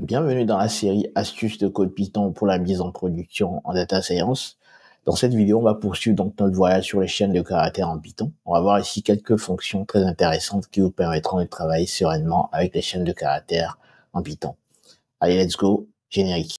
Bienvenue dans la série Astuces de code Python pour la mise en production en data science. Dans cette vidéo, on va poursuivre donc notre voyage sur les chaînes de caractères en Python. On va voir ici quelques fonctions très intéressantes qui vous permettront de travailler sereinement avec les chaînes de caractères en Python. Allez, let's go, générique.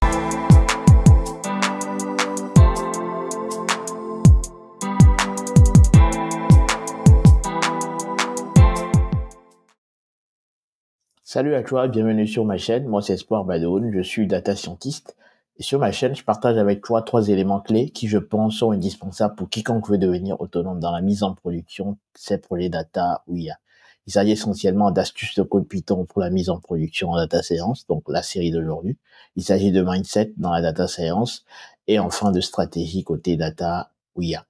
Salut à toi, bienvenue sur ma chaîne. Moi, c'est Espoir Badoun, je suis data scientist. Et sur ma chaîne, je partage avec toi 3 éléments clés qui, je pense, sont indispensables pour quiconque veut devenir autonome dans la mise en production de ses projets data ou IA. Il s'agit essentiellement d'astuces de code Python pour la mise en production en data science, donc la série d'aujourd'hui. Il s'agit de mindset dans la data science et enfin de stratégie côté data ou IA.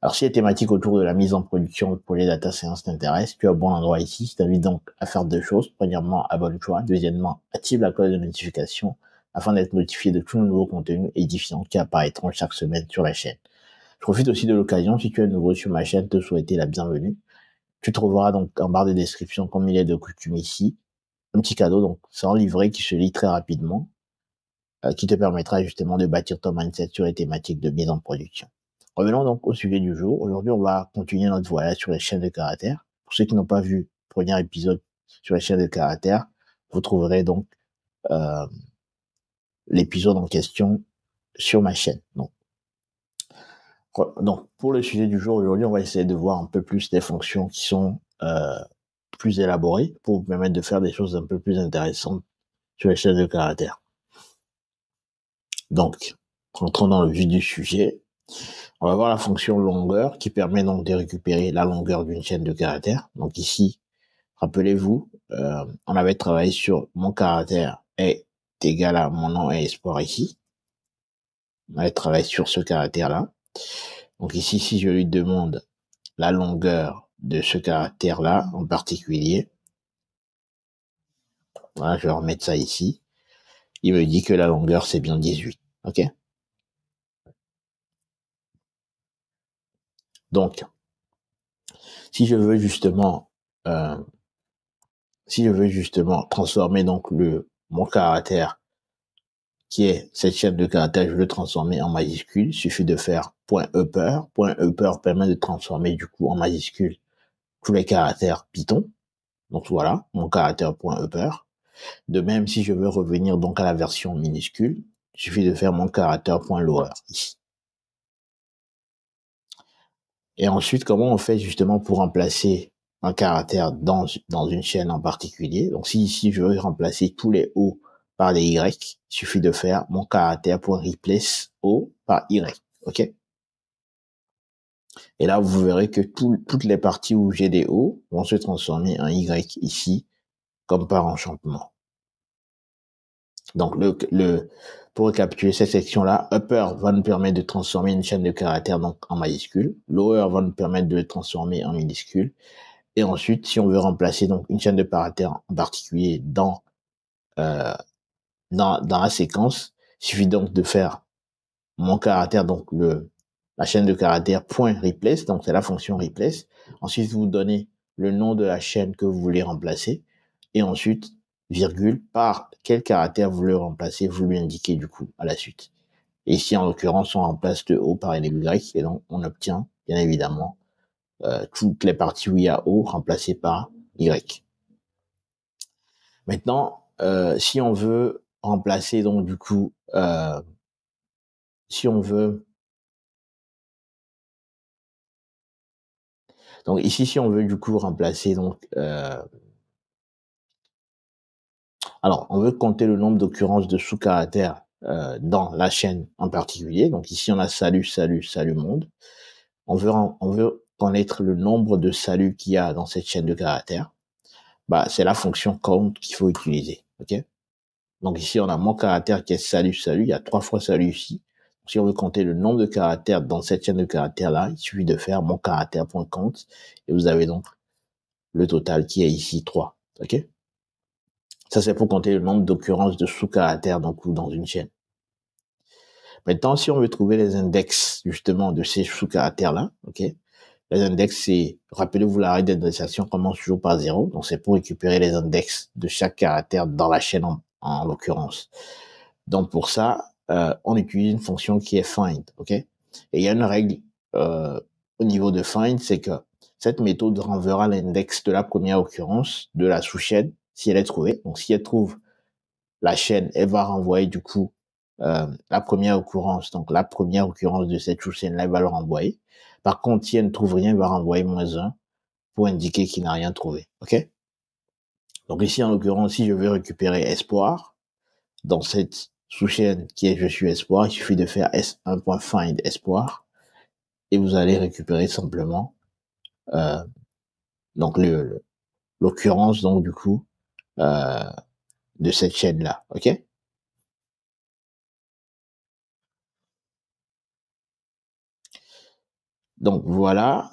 Alors, si les thématiques autour de la mise en production pour les data science t'intéressent, tu as bon endroit ici. Je t'invite donc à faire 2 choses. Premièrement, abonne-toi. Deuxièmement, active la cloche de notification afin d'être notifié de tous nos nouveaux contenus édifiants qui apparaîtront chaque semaine sur la chaîne. Je profite aussi de l'occasion, si tu es nouveau sur ma chaîne, te souhaiter la bienvenue. Tu trouveras donc en barre de description, comme il est de coutume ici, un petit cadeau, donc c'est un livret qui se lit très rapidement, qui te permettra justement de bâtir ton mindset sur les thématiques de mise en production. Revenons donc au sujet du jour. Aujourd'hui, on va continuer notre voyage sur les chaînes de caractères. Pour ceux qui n'ont pas vu le premier épisode sur les chaînes de caractères, vous trouverez donc l'épisode en question sur ma chaîne. Donc, pour le sujet du jour, aujourd'hui, on va essayer de voir un peu plus des fonctions qui sont plus élaborées pour vous permettre de faire des choses un peu plus intéressantes sur les chaînes de caractères. Donc, rentrons dans le vif du sujet. On va voir la fonction longueur qui permet donc de récupérer la longueur d'une chaîne de caractères. Donc ici, rappelez-vous, on avait travaillé sur mon caractère est égal à mon nom et Espoir ici. On avait travaillé sur ce caractère-là. Donc ici, si je lui demande la longueur de ce caractère-là en particulier, voilà, je vais remettre ça ici. Il me dit que la longueur, c'est bien 18. OK? Donc, si je veux justement transformer donc mon caractère qui est cette chaîne de caractères, je veux le transformer en majuscule, il suffit de faire .upper. .upper permet de transformer du coup en majuscule tous les caractères Python. Donc voilà, mon caractère .upper. De même, si je veux revenir donc à la version minuscule, il suffit de faire mon caractère .lower ici. Et ensuite, comment on fait justement pour remplacer un caractère dans une chaîne en particulier? Donc si ici je veux remplacer tous les O par les Y, il suffit de faire mon caractère .replace O par Y. OK? Et là, vous verrez que toutes les parties où j'ai des O vont se transformer en Y ici, comme par enchantement. Donc, pour récapituler cette section-là, upper va nous permettre de transformer une chaîne de caractères donc en majuscule. Lower va nous permettre de le transformer en minuscule. Et ensuite, si on veut remplacer donc une chaîne de caractères en particulier dans la séquence, il suffit donc de faire mon caractère, donc la chaîne de caractères .replace, donc c'est la fonction replace. Ensuite, vous donnez le nom de la chaîne que vous voulez remplacer. Et ensuite, virgule, par quel caractère vous voulez remplacer, vous lui indiquez du coup à la suite. Et ici, en l'occurrence, on remplace le O par Y, et donc on obtient, bien évidemment, toutes les parties où il y a O remplacées par Y. Maintenant, si on veut remplacer donc du coup, si on veut donc ici, si on veut du coup remplacer donc alors on veut compter le nombre d'occurrences de sous-caractères dans la chaîne en particulier. Donc ici on a salut, salut, salut monde. On veut connaître le nombre de saluts qu'il y a dans cette chaîne de caractères. Bah c'est la fonction count qu'il faut utiliser. OK? Donc ici on a mon caractère qui est salut, salut. Il y a 3 fois salut ici. Si on veut compter le nombre de caractères dans cette chaîne de caractères-là, il suffit de faire mon caractère.count et vous avez donc le total qui est ici 3. OK? Ça, c'est pour compter le nombre d'occurrences de sous-caractères donc, dans une chaîne. Maintenant, si on veut trouver les index justement de ces sous-caractères-là, OK? Les index, c'est, rappelez-vous, la règle d'indexation commence toujours par 0. Donc, c'est pour récupérer les index de chaque caractère dans la chaîne en l'occurrence. Donc pour ça, on utilise une fonction qui est find, ok? Et il y a une règle au niveau de find, c'est que cette méthode renverra l'index de la première occurrence de la sous-chaîne si elle est trouvée. Donc si elle trouve la chaîne, elle va renvoyer du coup la première occurrence. Donc la première occurrence de cette sous-chaîne-là, elle va le renvoyer. Par contre, si elle ne trouve rien, elle va renvoyer -1 pour indiquer qu'il n'a rien trouvé. Ok? Donc ici, en l'occurrence, si je veux récupérer espoir, dans cette sous-chaîne qui est je suis espoir, il suffit de faire s1.find espoir et vous allez récupérer simplement euh, donc l'occurrence donc du coup euh, de cette chaîne là, ok? Donc voilà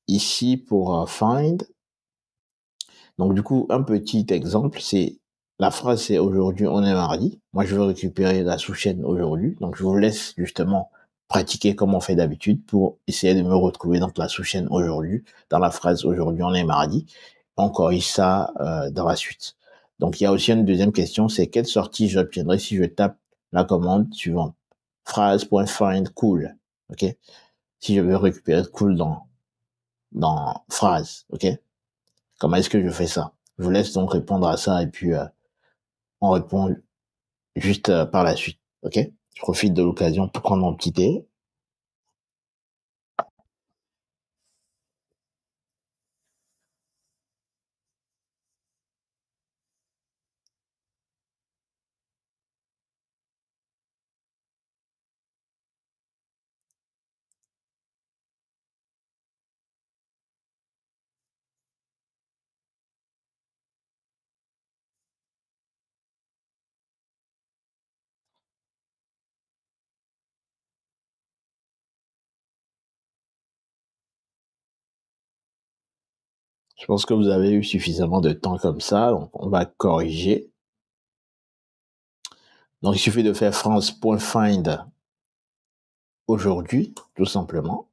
ici pour find. Donc du coup un petit exemple, c'est la phrase c'est aujourd'hui on est mardi. Moi je veux récupérer la sous-chaîne aujourd'hui, donc je vous laisse justement pratiquer comme on fait d'habitude pour essayer de me retrouver dans la sous-chaîne aujourd'hui, dans la phrase aujourd'hui on est mardi. On corrige ça dans la suite. Donc il y a aussi une deuxième question, c'est quelle sortie j'obtiendrai si je tape la commande suivante. Phrase.find cool, ok? Si je veux récupérer cool dans phrase, ok? Comment est-ce que je fais ça? Je vous laisse donc répondre à ça et puis on répond juste par la suite, ok? Je profite de l'occasion pour prendre mon petit thé. Je pense que vous avez eu suffisamment de temps comme ça, donc on va corriger. Donc il suffit de faire france.find aujourd'hui, tout simplement.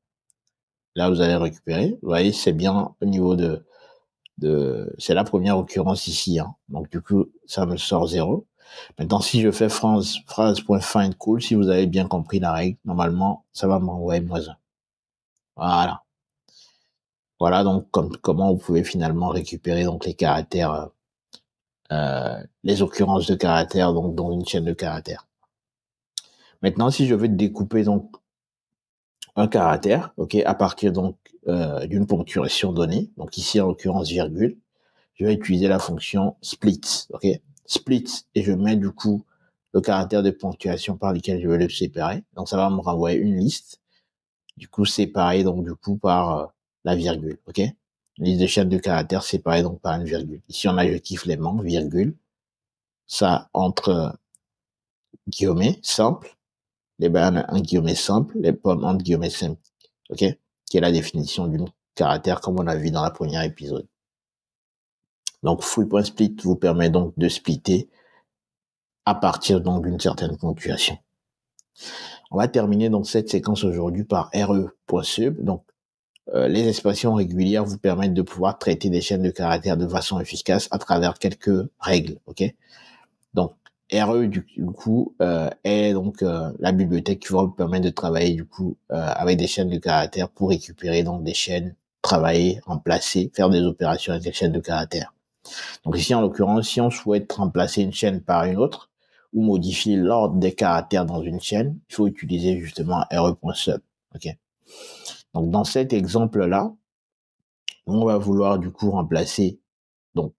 Là, vous allez récupérer. Vous voyez, c'est bien au niveau c'est la première occurrence ici, hein. Donc du coup, ça me sort 0. Maintenant, si je fais phrase.find cool, si vous avez bien compris la règle, normalement, ça va m'envoyer -1. Voilà. Voilà donc comment vous pouvez finalement récupérer donc les caractères, les occurrences de caractères donc dans une chaîne de caractères. Maintenant, si je veux découper donc un caractère, ok, à partir donc d'une ponctuation donnée, donc ici en l'occurrence virgule, je vais utiliser la fonction split, ok, split et je mets du coup le caractère de ponctuation par lequel je veux le séparer. Donc ça va me renvoyer une liste, du coup séparée donc du coup par la virgule, ok. Une liste de chaînes de caractères séparée donc par une virgule. Ici on a adjectif léman, virgule, ça entre guillemets simple, les bananes en guillemets simple, les pommes entre guillemets simples, ok, qui est la définition d'une caractère comme on a vu dans la première épisode. Donc free.split vous permet donc de splitter à partir donc d'une certaine ponctuation. On va terminer donc cette séquence aujourd'hui par re.sub. Donc les expressions régulières vous permettent de pouvoir traiter des chaînes de caractères de façon efficace à travers quelques règles, ok? Donc RE du coup est donc la bibliothèque qui va vous permettre de travailler du coup avec des chaînes de caractères pour récupérer donc des chaînes, travailler, remplacer, faire des opérations avec des chaînes de caractères. Donc ici, en l'occurrence, si on souhaite remplacer une chaîne par une autre ou modifier l'ordre des caractères dans une chaîne, il faut utiliser justement re.sub. Ok. Donc dans cet exemple-là, on va vouloir du coup remplacer donc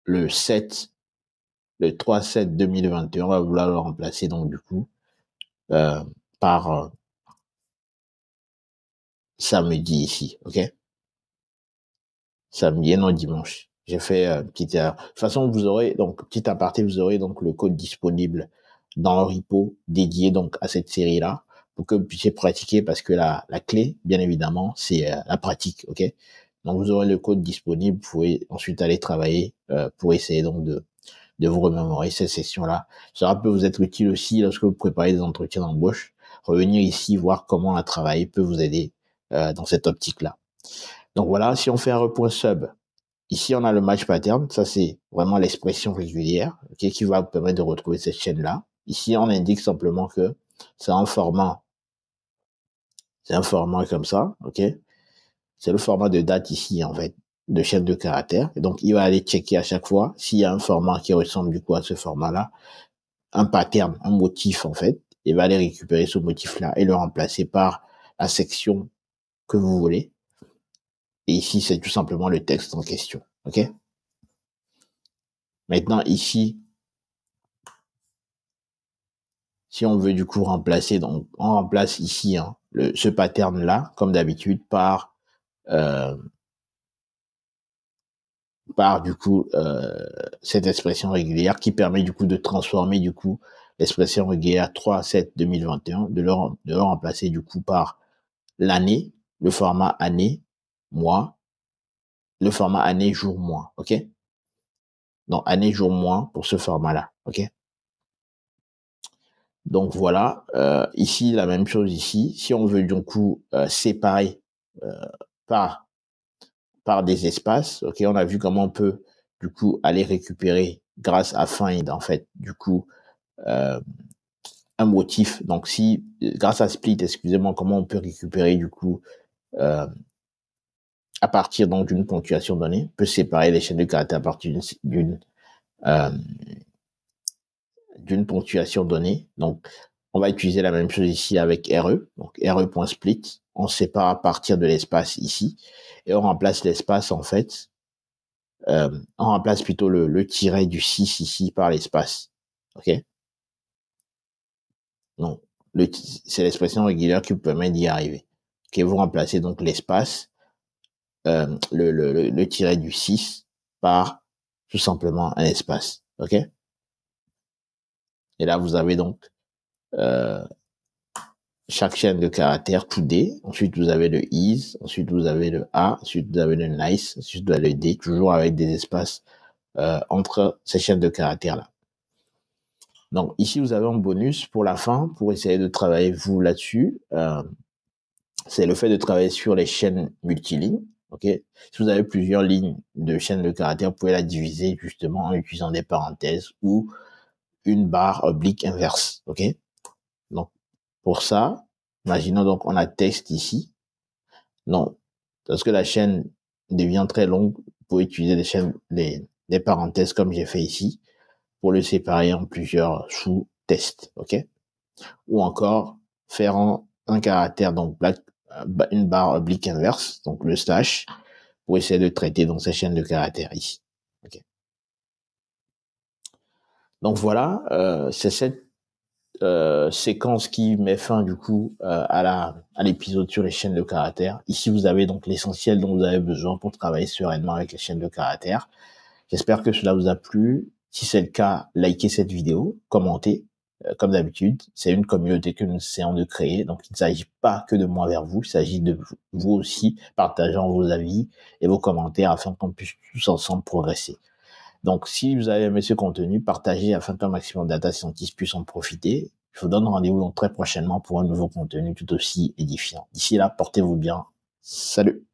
le 7, le 3/7/2021, on va vouloir le remplacer donc du coup par samedi ici, ok? Samedi et non dimanche. J'ai fait petite erreur. De toute façon, vous aurez donc petit aparté, vous aurez donc le code disponible dans le repo dédié donc à cette série-là pour que vous puissiez pratiquer parce que la clé, bien évidemment, c'est la pratique, ok? Donc vous aurez le code disponible, vous pouvez ensuite aller travailler pour essayer donc de vous remémorer cette session-là. Ça peut vous être utile aussi lorsque vous préparez des entretiens d'embauche. Revenir ici, voir comment la travailler peut vous aider dans cette optique-là. Donc voilà, si on fait un re.sub, Ici, on a le match pattern. Ça, c'est vraiment l'expression régulière, okay, qui va vous permettre de retrouver cette chaîne-là. Ici, on indique simplement que c'est un format comme ça, ok? C'est le format de date ici, en fait, de chaîne de caractères. Et donc, il va aller checker à chaque fois s'il y a un format qui ressemble du coup à ce format-là, un pattern, un motif, en fait. Il va aller récupérer ce motif-là et le remplacer par la section que vous voulez. Et ici, c'est tout simplement le texte en question, ok? Maintenant, ici, si on veut du coup remplacer, donc on remplace ici hein, ce pattern-là, comme d'habitude, euh, par du coup cette expression régulière qui permet du coup de transformer du coup l'expression régulière 3-7-2021, de le remplacer du coup par l'année, le format année, mois, le format année, jour, mois, ok? Donc année, jour, mois pour ce format-là, ok? Donc voilà, ici la même chose ici. Si on veut du coup séparer euh, par des espaces, ok, on a vu comment on peut du coup aller récupérer grâce à find en fait du coup euh, un motif. Donc si grâce à split, excusez-moi, comment on peut récupérer du coup euh, à partir donc d'une ponctuation donnée, on peut séparer les chaînes de caractères à partir euh, d'une ponctuation donnée. Donc, on va utiliser la même chose ici avec RE. Donc, RE.split. On sépare à partir de l'espace ici. Et on remplace l'espace, en fait, on remplace plutôt le tiret du 6 ici par l'espace. OK? Donc, c'est l'expression régulière qui vous permet d'y arriver. OK? Vous remplacez donc l'espace, le tiret du 6 par tout simplement un espace. OK? Et là, vous avez donc euh, chaque chaîne de caractères tout D. Ensuite, vous avez le is. Ensuite, vous avez le A. Ensuite, vous avez le nice. Ensuite, vous avez le D, toujours avec des espaces entre ces chaînes de caractères-là. Donc, ici, vous avez un bonus pour la fin, pour essayer de travailler, vous, là-dessus. C'est le fait de travailler sur les chaînes multilignes. OK? Si vous avez plusieurs lignes de chaînes de caractères, vous pouvez la diviser justement en utilisant des parenthèses ou une barre oblique inverse. OK? Donc, pour ça, imaginons donc on a texte ici. Non, parce que la chaîne devient très longue, vous pouvez utiliser des parenthèses comme j'ai fait ici pour le séparer en plusieurs sous-tests, ok? Ou encore faire un caractère, donc une barre oblique inverse, donc le slash, pour essayer de traiter dans ces chaînes de caractères ici. Okay. Donc voilà, c'est cette séquence qui met fin du coup à l'épisode sur les chaînes de caractères. Ici, vous avez donc l'essentiel dont vous avez besoin pour travailler sereinement avec les chaînes de caractères. J'espère que cela vous a plu. Si c'est le cas, likez cette vidéo, commentez. Comme d'habitude, c'est une communauté que nous essayons de créer, donc il ne s'agit pas que de moi vers vous, il s'agit de vous aussi partageant vos avis et vos commentaires afin qu'on puisse tous ensemble progresser. Donc, si vous avez aimé ce contenu, partagez afin qu'un maximum de data scientists puissent en profiter. Je vous donne rendez-vous donc très prochainement pour un nouveau contenu tout aussi édifiant. D'ici là, portez-vous bien. Salut!